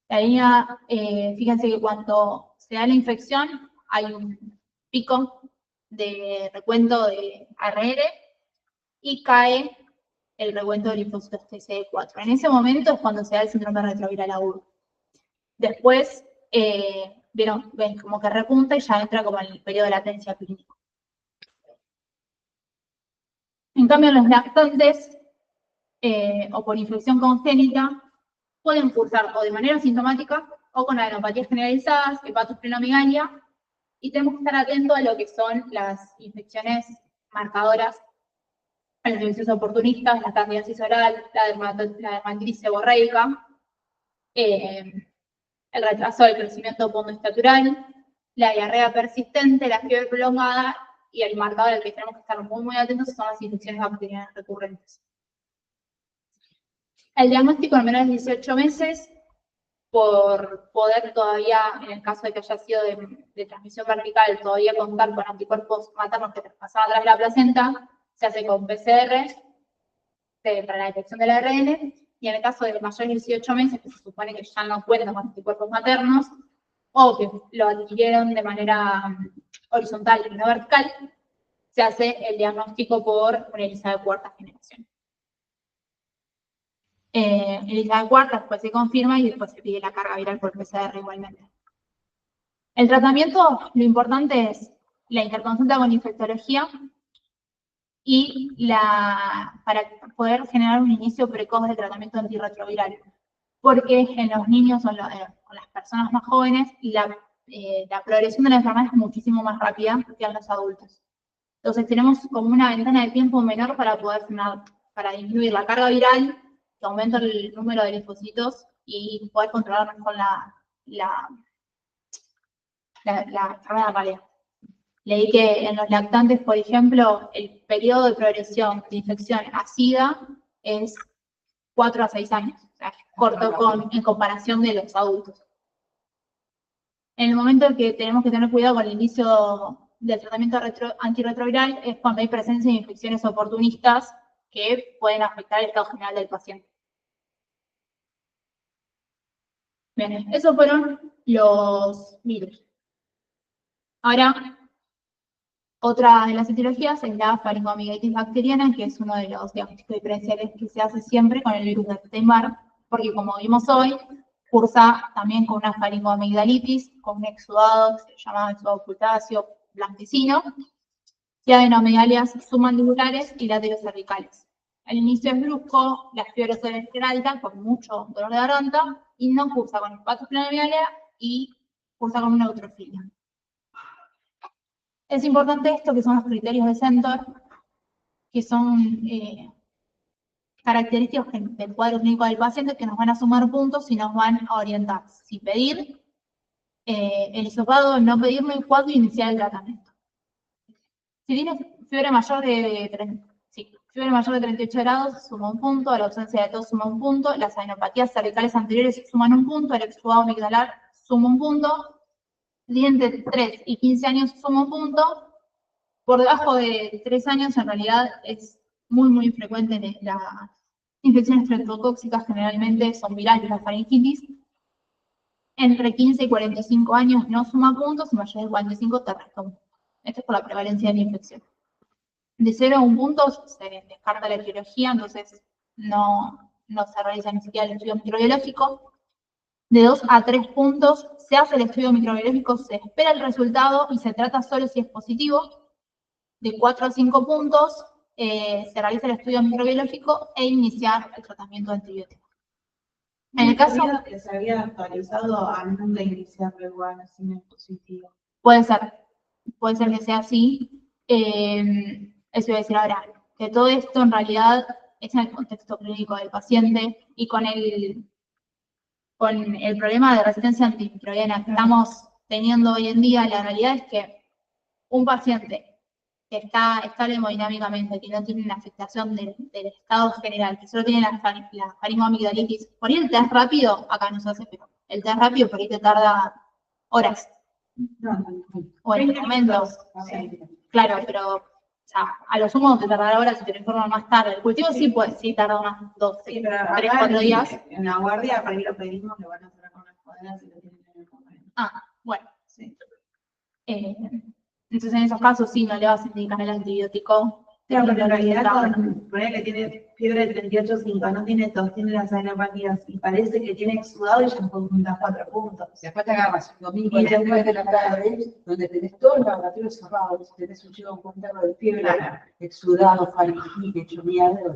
La línea, fíjense que cuando se da la infección hay un pico de recuento de ARR y cae el recuento de linfocitos TCD4. En ese momento es cuando se da el síndrome retroviral agudo. Después, ven como que repunta y ya entra como en el periodo de latencia clínica. En cambio, los lactantes o por infección congénita pueden cursar o de manera sintomática o con adenopatías generalizadas, hepatosplenomegalia, y tenemos que estar atentos a lo que son las infecciones marcadoras, las infecciones oportunistas, la candidiasis oral, la dermatitis seborreica, el retraso del crecimiento pondoestatural, la diarrea persistente, la fiebre prolongada y el marcador al que tenemos que estar muy atentos son las infecciones bacterianas recurrentes. El diagnóstico en menores de 18 meses, por poder todavía, en el caso de que haya sido de transmisión vertical, todavía contar con anticuerpos maternos que traspasaban a través de la placenta, se hace con PCR para la detección del ARN, y en el caso de mayores de 18 meses, que se supone que ya no cuentan con anticuerpos maternos, o que lo adquirieron de manera horizontal y no vertical, se hace el diagnóstico por una ELISA de cuarta generación. ELISA de cuarta después se confirma y después se pide la carga viral por PCR igualmente. El tratamiento, lo importante es la interconsulta con infectología y para poder generar un inicio precoz de tratamiento antirretroviral. Porque en los niños o las personas más jóvenes la progresión de la enfermedad es muchísimo más rápida que en los adultos. Entonces tenemos como una ventana de tiempo menor para poder frenar, para disminuir la carga viral, que aumenta el número de linfocitos y poder controlar mejor la enfermedad realidad. Leí que en los lactantes, por ejemplo, el periodo de progresión de infección a SIDA es 4 a 6 años, o sea, corto en comparación de los adultos. En el momento en que tenemos que tener cuidado con el inicio del tratamiento antirretroviral es cuando hay presencia de infecciones oportunistas que pueden afectar el estado general del paciente. Bien, esos fueron los virus. Ahora, otra de las etiologías es la faringoamigdalitis bacteriana, que es uno de los diagnósticos diferenciales que se hace siempre con el virus de Epstein-Barr, porque como vimos hoy, cursa también con una faringoamigdalitis, con un exudado que se llama exudado cutáceo blanquecino, y adenomegalias submandibulares y láteros cervicales. El inicio es brusco, la fiebre suele ser alta, con mucho dolor de garganta, y no cursa con hepatosplenomegalia y cursa con una neutrofilia. Es importante esto, que son los criterios de Centor, que son características del cuadro clínico del paciente que nos van a sumar puntos y nos van a orientar si pedir el hisopado, no pedirlo y cuándo iniciar el tratamiento. Si tienes fiebre mayor de 38 grados, suma un punto, la ausencia de tos suma un punto, las adenopatías cervicales anteriores suman un punto, el exudado amigdalar suma un punto, entre 3 y 15 años suma un punto. Por debajo de 3 años, en realidad, es muy frecuente la infecciones estreptotóxicas generalmente son virales, la faringitis. Entre 15 y 45 años no suma puntos, y mayores de 45 te resta un punto. Esto es por la prevalencia de la infección. De 0 a 1 punto se descarta la etiología, entonces no se realiza ni siquiera el estudio microbiológico. De 2 a 3 puntos se hace el estudio microbiológico, se espera el resultado y se trata solo si es positivo. De 4 a 5 puntos se realiza el estudio microbiológico e iniciar el tratamiento antibiótico. En el caso, que se había actualizado antes de iniciarlo igual, así no es positivo. puede ser que sea así. Eso iba a decir ahora, que todo esto en realidad es en el contexto clínico del paciente y con el problema de resistencia antimicrobiana que estamos teniendo hoy en día, la realidad es que un paciente que está estable hemodinámicamente, que no tiene una afectación del estado general, que solo tiene la faringoamigdalitis, por ahí el test rápido, acá no se hace, pero el test rápido por ahí te tarda horas o en momentos. Claro, pero o sea, a lo sumo te tardará horas si te lo informan más tarde. El cultivo sí tarda unas 2, 3, 4 días. En la guardia, para ir lo pedimos, le van a hacer con las cuadras y lo tienen en el convenio. Bueno. Sí. Entonces en esos casos sí, no le vas a indicar el antibiótico. Claro, pero en realidad, ponele que tiene fiebre de 38,5, no tiene tos, tiene las adenopatías y parece que tiene exudado y ya no juntas 4 puntos. Después te agarras el domingo Y a las después 9 de la tarde, donde tenés todos los laboratorios cerrados, tenés un chivo con interno de fiebre, Claro. exudado, faringitis, hecho mierda,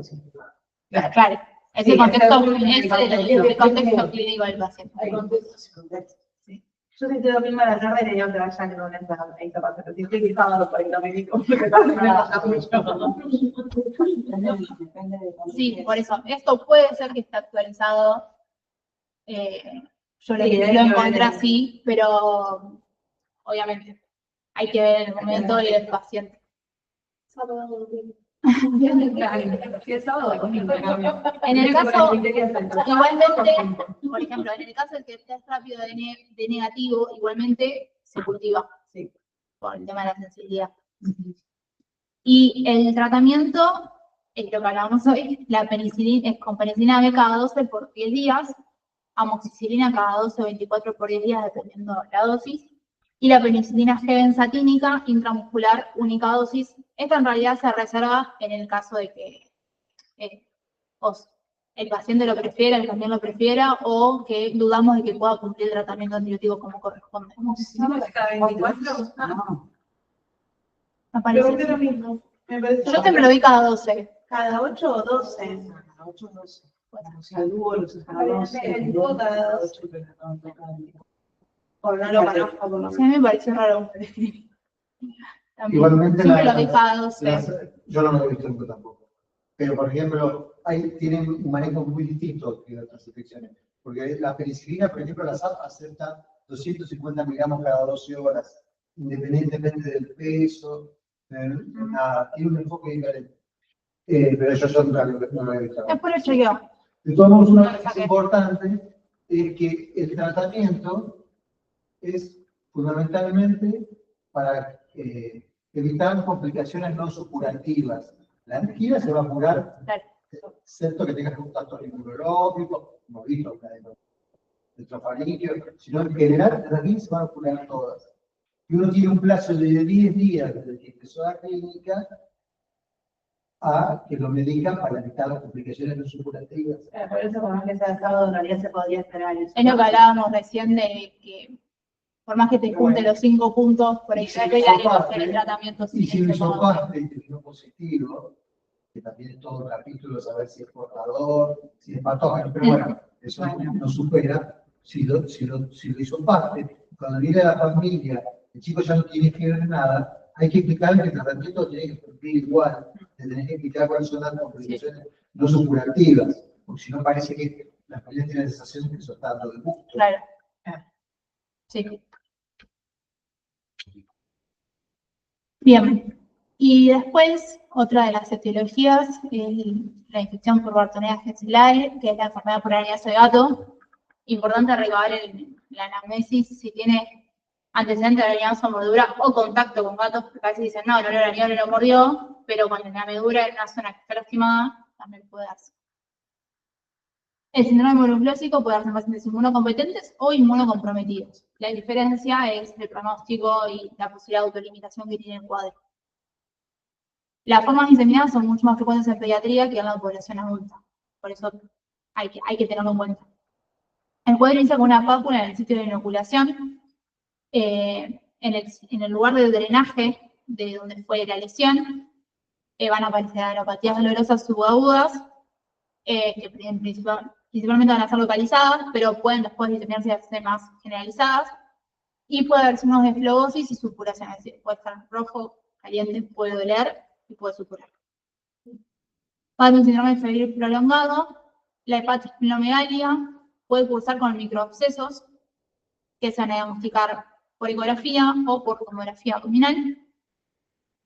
Claro. Es el Sí, contexto, ese el contexto clínico del paciente. hay contextos y contextos. Yo si estoy domingo a la tarde le digo que vaya el lunes a Itapas, pero si estoy sábado por el domingo, porque me pasa mucho. Depende de cómo Sí, estés. por eso. Esto puede ser que esté actualizado. Yo lo Sí, hay que encontré ver. así, pero obviamente hay que ver el momento y el paciente. Si es sábado, domingo. En el caso, igualmente, por ejemplo, en el caso de que el test rápido de negativo, igualmente se cultiva. Sí. Por el tema de la sensibilidad. Y el tratamiento, es lo que hablábamos hoy, la penicilina es con penicilina B cada 12 por 10 días, amoxicilina cada 12 o 24 por 10 días, dependiendo de la dosis, y la penicilina G benzatínica intramuscular única dosis. Esta en realidad se reserva en el caso de que el paciente lo prefiera, el también lo prefiera, o que dudamos de que pueda cumplir el tratamiento antibiótico como corresponde. Cada 24. No, Me Pero parece. es lo mismo. Me parece Yo te me lo vi cada 12. cada 8 o 12. a 8 o 12. O sea, el dúo, los Está bien, 12, el dúo cada 12. O no No lo lo conozco por lo Sí, a mí me pareció raro. También. Igualmente, Siempre lo vi cada 12. yo no lo he visto nunca tampoco. Pero, por ejemplo, tienen un manejo muy distinto que otras infecciones. Porque la penicilina, por ejemplo, la SAP acepta 250 miligramos cada 12 horas, independientemente del peso. Nada, tiene un enfoque diferente. Pero yo nunca no lo he visto. Es por el chequeo. De todos modos, una cosa importante es que el tratamiento es fundamentalmente para evitar complicaciones no supurativas. La angina se va a curar, Claro. excepto que tengas contacto neurológico, como visto, electrofaringio, sino en general las anginas se van a curar todas. Y uno tiene un plazo de 10 días desde que empezó la clínica a que lo medican para evitar las complicaciones no supurativas. Por eso, por más que sea sábado, en realidad se podría esperar eso. Es lo que hablábamos recién de que por más que te junte los 5 puntos, por ahí ya que hacer el tratamiento Y si lo sin hisopaste y te dio positivo, que también es todo un capítulo, saber si es portador, si es patógeno, pero bueno, eso no supera. Si lo hisopaste, cuando viene la familia, el chico ya no tiene fiebre nada, hay que explicarle que el tratamiento tiene que cumplir igual, le tenés que explicar cuáles son las complicaciones no supurativas, porque si no parece que la familia tiene la sensación de que eso está dando de gusto. Claro. Sí. Bien. Y después, otra de las etiologías es la infección por Bartonella gesilae, que es la enfermedad por arañazo de gato. Importante recabar la anamnesis si tiene antecedente de arañazo, mordedura o contacto con gatos, porque a veces dicen, no, el arañado no lo mordió, pero cuando la mordedura en una zona que está lastimada, también puede darse. El síndrome mononucleósico puede darse en pacientes inmunocompetentes o inmunocomprometidos. La diferencia es el pronóstico y la posibilidad de autolimitación que tiene el cuadro. Las formas diseminadas son mucho más frecuentes en pediatría que en la población adulta. Por eso hay que tenerlo en cuenta. El cuadro inicia con una pápula en el sitio de inoculación. En el lugar de drenaje de donde fue la lesión, van a aparecer aeropatías dolorosas subagudas, que principalmente van a ser localizadas, pero pueden después diseminarse y hacerse más generalizadas. Y puede haber signos de flebosis y supuración, es decir, puede estar rojo, caliente, puede doler y puede supurar. Va a haber un síndrome febril prolongado, la hepatosplenomegalia puede cursar con microabscesos que se van a diagnosticar por ecografía o por tomografía abdominal.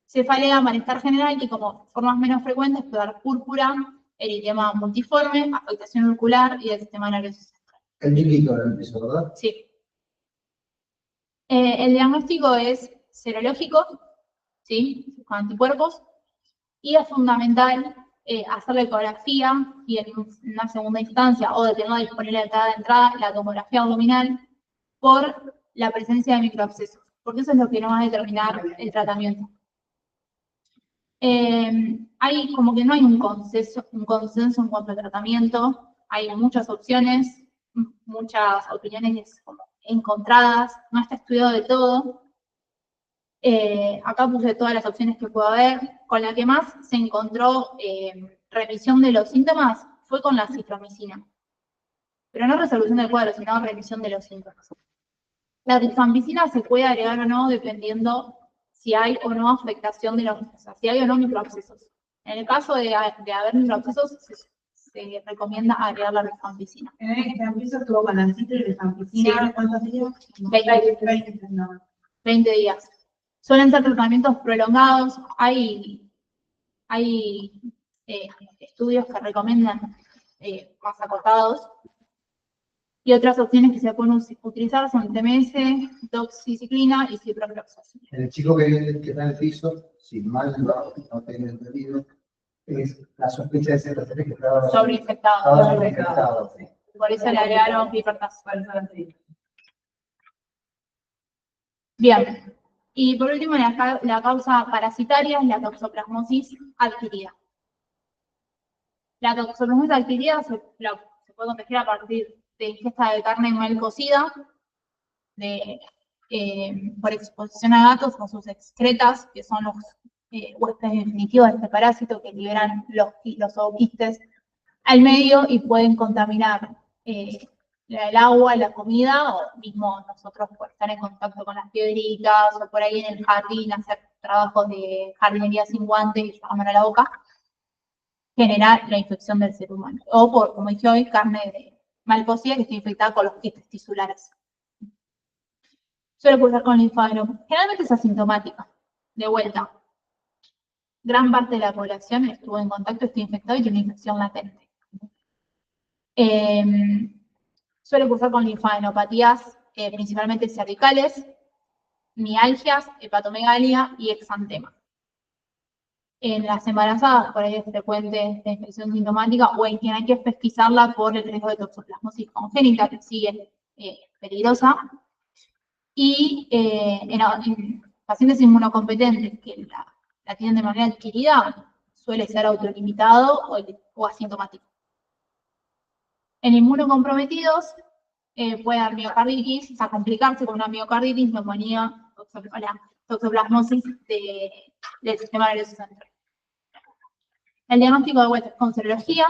Cefalea, malestar general, que como formas menos frecuentes puede dar púrpura, eritema multiforme, afectación ocular y del sistema nervioso central. El milito era el piso, ¿verdad? Sí. El diagnóstico es serológico, ¿sí? Con anticuerpos, y es fundamental hacer la ecografía y en una segunda instancia, o de tener disponible de entrada, la tomografía abdominal, por la presencia de microabscesos, porque eso es lo que nos va a determinar el tratamiento. Hay como que no hay un consenso en cuanto al tratamiento, hay muchas opciones, muchas opiniones como encontradas, no está estudiado de todo. Acá puse todas las opciones que puedo haber. Con la que más se encontró remisión de los síntomas fue con la citromicina. Pero no resolución del cuadro, sino remisión de los síntomas. La rifampicina se puede agregar o no dependiendo si hay o no afectación de los, o sea, si hay o no microabscesos. En el caso de haber microabscesos, se recomienda agregar la rifampicina. En el ejemplo estuvo con la citra y la rifampicina, Sí. ¿cuántos días? 20 días. Suelen ser tratamientos prolongados. Hay estudios que recomiendan más acotados. Y otras opciones que se pueden utilizar son TMS, doxiciclina y ciprofloxacina. El chico que está en el piso, si mal no tengo entendido, es la sospecha de ser que estaba Sobreinfectado. Por eso le agregaron hipertasa. Bien. Y por último, la causa parasitaria es la toxoplasmosis adquirida. La toxoplasmosis adquirida se puede contagiar a partir de ingesta de carne mal cocida, por exposición a gatos o sus excretas, que son los huéspedes definitivos de este parásito que liberan los ooquistes al medio y pueden contaminar el agua, la comida, o mismo nosotros por estar en contacto con las piedritas, o por ahí en el jardín, hacer trabajos de jardinería sin guantes y la mano a la boca, generar la infección del ser humano. O por, como dije hoy, carne mal cocida que esté infectada con los quistes tisulares. Suele cursar con linfadenoma. Generalmente es asintomática. De vuelta, gran parte de la población estuvo en contacto, está infectado y tiene una infección latente. Suele cursar con linfadenopatías principalmente cervicales, mialgias, hepatomegalia y exantema. En las embarazadas, por ahí es frecuente esta infección sintomática, o en quien hay que pesquisarla por el riesgo de toxoplasmosis congénita, que sigue peligrosa. Y en pacientes inmunocompetentes que la tienen de manera adquirida, suele ser autolimitado o asintomático. En inmunocomprometidos puede dar miocarditis, o sea, complicarse con una miocarditis, neumonía, toxoplasmosis del sistema nervioso central. El diagnóstico de vuelta es con serología,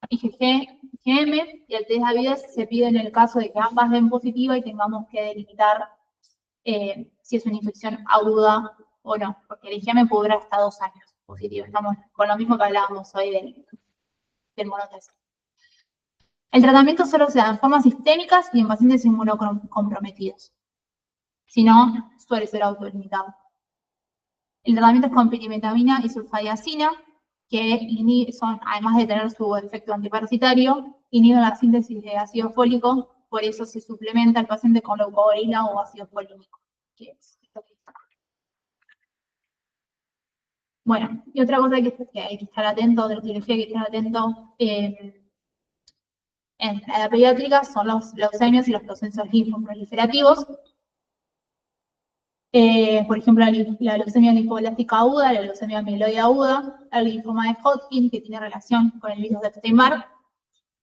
IgG, IgM, y el test de avidez se pide en el caso de que ambas den positiva y tengamos que delimitar si es una infección aguda o no, porque el IgM puede durar hasta 2 años positivo. Estamos con lo mismo que hablábamos hoy del monotest. El tratamiento solo se da en formas sistémicas y en pacientes inmunocomprometidos. Si no, suele ser autolimitado. El tratamiento es con pirimetamina y sulfadiazina, que son, además de tener su efecto antiparasitario, inhiben la síntesis de ácido fólico, por eso se suplementa al paciente con leucovorina o ácido folínico. Bueno, y otra cosa que hay que estar atento, de la etiología que estar atento, en en la edad pediátrica son los leucemias y los procesos linfoproliferativos. Por ejemplo, la leucemia linfoblástica aguda, la leucemia mieloide aguda, el linfoma de Hodgkin, que tiene relación con el virus de Epstein-Barr,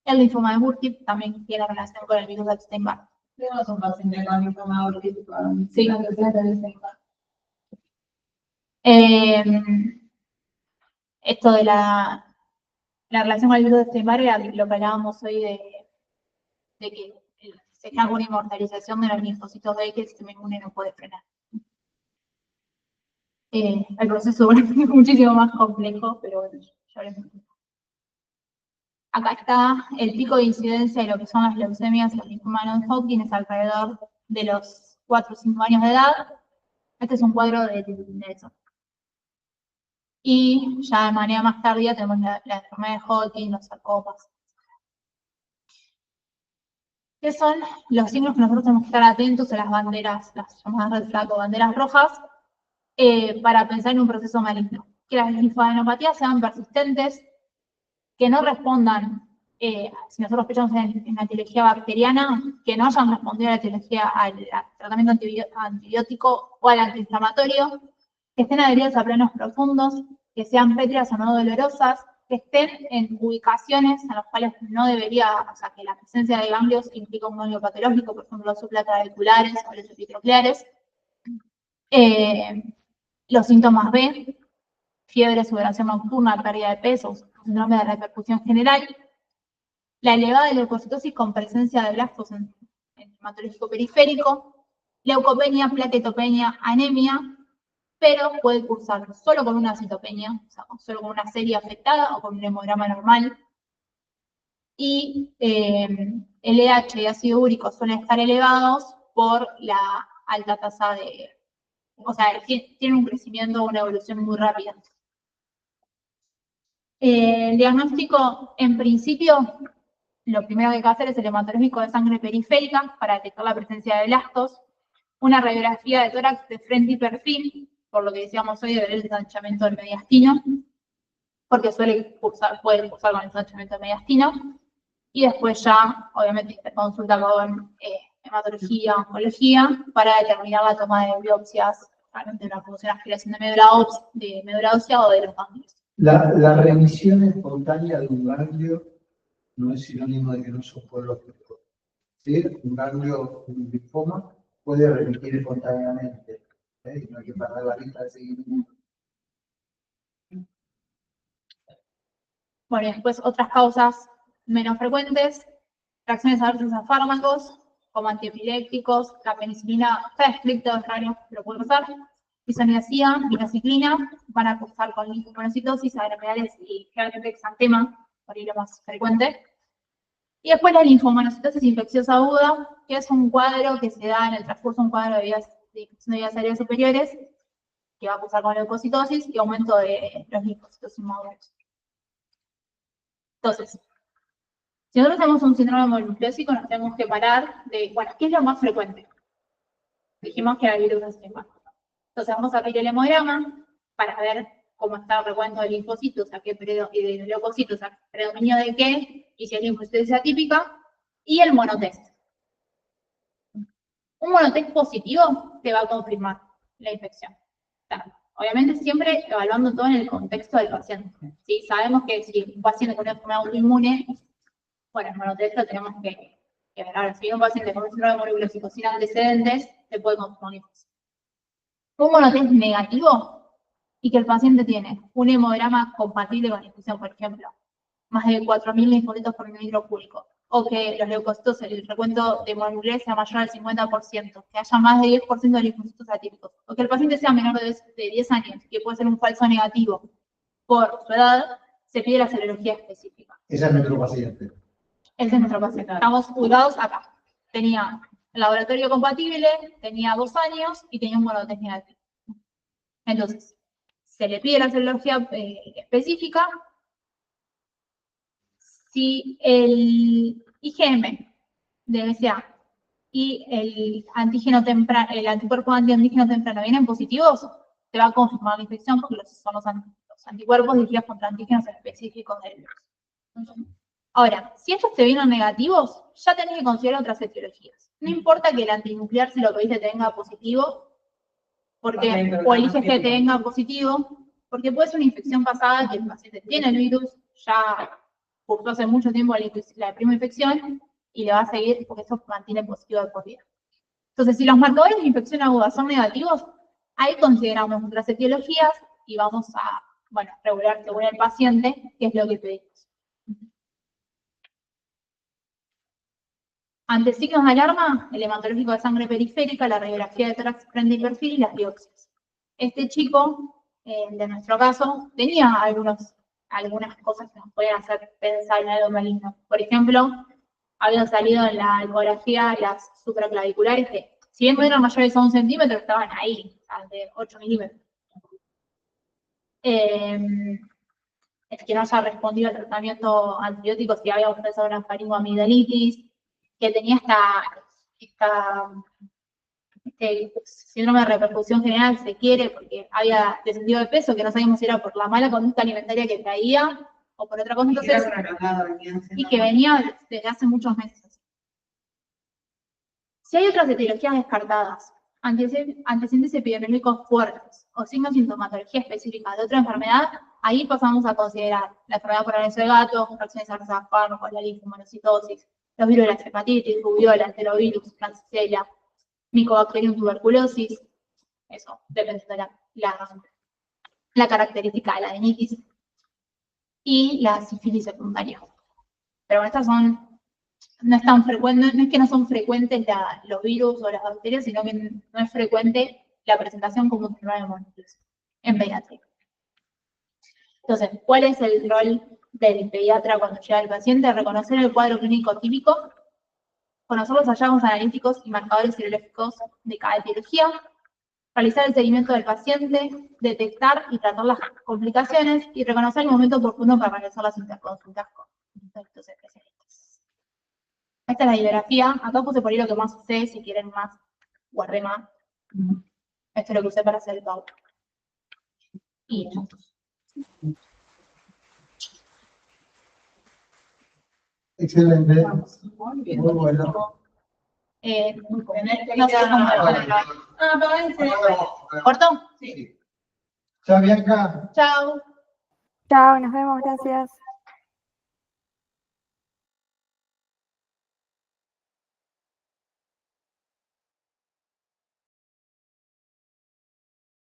el linfoma de Burkitt también tiene relación con el virus de Epstein-Barr. Tenemos un paciente con linfoma urológico. Sí. Esto de la relación con el virus de Epstein-Barr era lo que hablábamos hoy de que se genera una inmortalización de los linfocitos B que el sistema inmune no puede frenar. El proceso es muchísimo más complejo, pero bueno, ya veremos. Acá está el pico de incidencia de lo que son las leucemias y los linfomas de Hodgkin, es alrededor de los 4 o 5 años de edad. Este es un cuadro de eso. Y ya de manera más tardía tenemos la enfermedad de Hodgkin, los sarcomas. ¿Qué son los signos que nosotros tenemos que estar atentos a las banderas, las llamadas red flag o banderas rojas, para pensar en un proceso maligno? Que las linfadenopatías sean persistentes, que no respondan, si nosotros pensamos en la etiología bacteriana, que no hayan respondido a la etiología, al tratamiento antibiótico o al antiinflamatorio, que estén adheridas a planos profundos, que sean pétreas o no dolorosas, que estén en ubicaciones en las cuales no debería, o sea, que la presencia de ganglios implica un ganglio patológico, por ejemplo, los supraclaviculares o los epicroleares. Los síntomas B, fiebre, sudoración nocturna, pérdida de peso, síndrome de repercusión general, la elevada de leucocitosis con presencia de blastos en hematológico periférico, leucopenia, plaquetopenia, anemia, pero puede cursar solo con una citopenia, o sea, solo con una serie afectada o con un hemograma normal. Y el LH y ácido úrico suelen estar elevados por la alta tasa de, o sea, tienen un crecimiento o una evolución muy rápida. El diagnóstico, en principio, lo primero que hay que hacer es el hematológico de sangre periférica para detectar la presencia de blastos, una radiografía de tórax de frente y perfil, por lo que decíamos hoy de ver el ensanchamiento del mediastino, porque puede cursar con el ensanchamiento del mediastino, y después ya, obviamente, se consulta con hematología, oncología, para determinar la toma de biopsias, realmente una función de aspiración de médula ósea o de los ganglios. La remisión espontánea de un ganglio no es sinónimo de que no son pueblos. ¿Sí? Un ganglio, un linfoma, puede remitir espontáneamente. Y no hay que perder la vista de seguimiento. Bueno, y después otras causas menos frecuentes, reacciones adversas a fármacos, como antiepilépticos, la penicilina está estricto, es raro, pero puede pasar. Isoniazida, minociclina, van a cursar con linfomonocitosis, agrameales y generalmente exantema, por ahí lo más frecuente. Y después la linfomonocitosis infecciosa aguda, que es un cuadro que se da en el transcurso de un cuadro de infección de vías aéreas superiores, que va a cursar con leucocitosis y aumento de los linfocitos inmaduros. Entonces, si nosotros tenemos un síndrome mononucleósico, nos tenemos que parar de, bueno, ¿qué es lo más frecuente? Dijimos que era el virus de Epstein-Barr. Entonces vamos a abrir el hemograma para ver cómo está el recuento de linfocitos, y de leucocitos, a predominio de qué, y si es linfocitosis atípica, y el monotest. Un monotest positivo te va a confirmar la infección. Obviamente siempre evaluando todo en el contexto del paciente. ¿Sí? Sabemos que si un paciente con una enfermedad autoinmune, bueno, el monotest lo tenemos que ver. Ahora, si un paciente con un síndrome mononucleósico sin antecedentes, se puede confirmar una infección. Un monotest negativo y que el paciente tiene un hemograma compatible con la infección, por ejemplo, más de 4.000 linfocitos por mililitro cúbico, o que los leucocitos, el recuento de mononucleares sea mayor al 50%, que haya más de 10% de linfocitos atípicos, o que el paciente sea menor de 10 años, que puede ser un falso negativo por su edad, se pide la serología específica. Ese es nuestro paciente. Ese es nuestro paciente. Estamos ubicados acá. Tenía laboratorio compatible, tenía 2 años y tenía un monotest negativo. Entonces, se le pide la serología específica. Si el IgM de BCA y el antígeno temprano, el anticuerpo antiantígeno temprano vienen positivos, te va a confirmar la infección porque son los anticuerpos dirigidos contra antígenos específicos del virus. Ahora, si estos te vienen negativos, ya tenés que considerar otras etiologías. No importa que el antinuclear, si lo pediste, tenga positivo, porque, o eliges que tenga positivo, porque puede ser una infección pasada que el paciente tiene el virus, ya cursó hace mucho tiempo la primera infección, y le va a seguir porque eso mantiene positivo de por vida. Entonces, si los marcadores de infección aguda son negativos, ahí consideramos otras etiologías y vamos a, bueno, regular según el paciente qué es lo que pedimos. Ante signos de alarma, el hematológico de sangre periférica, la radiografía de tórax, frente y perfil y las biopsias. Este chico, de nuestro caso, tenía algunas cosas que nos pueden hacer pensar en algo maligno. Por ejemplo, habían salido en la ecografía las supraclaviculares que, si bien no eran mayores a 1 centímetro, estaban ahí, de 8 milímetros. Es que no haya respondido al tratamiento antibiótico si había empezado una faringoamigdalitis, que tenía este síndrome de repercusión general, se quiere, porque había descendido de peso, que no sabíamos si era por la mala conducta alimentaria que traía o por otra cosa. Entonces, y que venía desde hace muchos meses. Si hay otras etiologías descartadas, antecedentes epidemiológicos fuertes o signos de sintomatología específica de otra enfermedad, ahí pasamos a considerar la enfermedad por anexo de gato, infecciones a fármacos, la linfomonocitosis, los virus de la hepatitis, rubiola, enterovirus, Francisella, Mycobacterium tuberculosis, eso, dependiendo de la característica de la adenitis, y la sífilis secundaria. Pero estas no es tan frecuente, no es que no son frecuentes los virus o las bacterias, sino que no es frecuente la presentación como un problema de mononucleosis en pediatría. Entonces, ¿cuál es el rol del pediatra cuando llega el paciente? Reconocer el cuadro clínico típico, conocer los hallazgos analíticos y marcadores serológicos de cada etiología, realizar el seguimiento del paciente, detectar y tratar las complicaciones y reconocer el momento oportuno para realizar las interconsultas con estos especialistas. Esta es la bibliografía. Acá puse por ahí lo que más usé, si quieren más, guardé más. Esto es lo que usé para hacer el PowerPoint. Y Excelente. Muy bien. Muy bueno. No sé cómo. ¿Cortó? Sí. Chao, Bianca. Chao. Chao, nos vemos, gracias.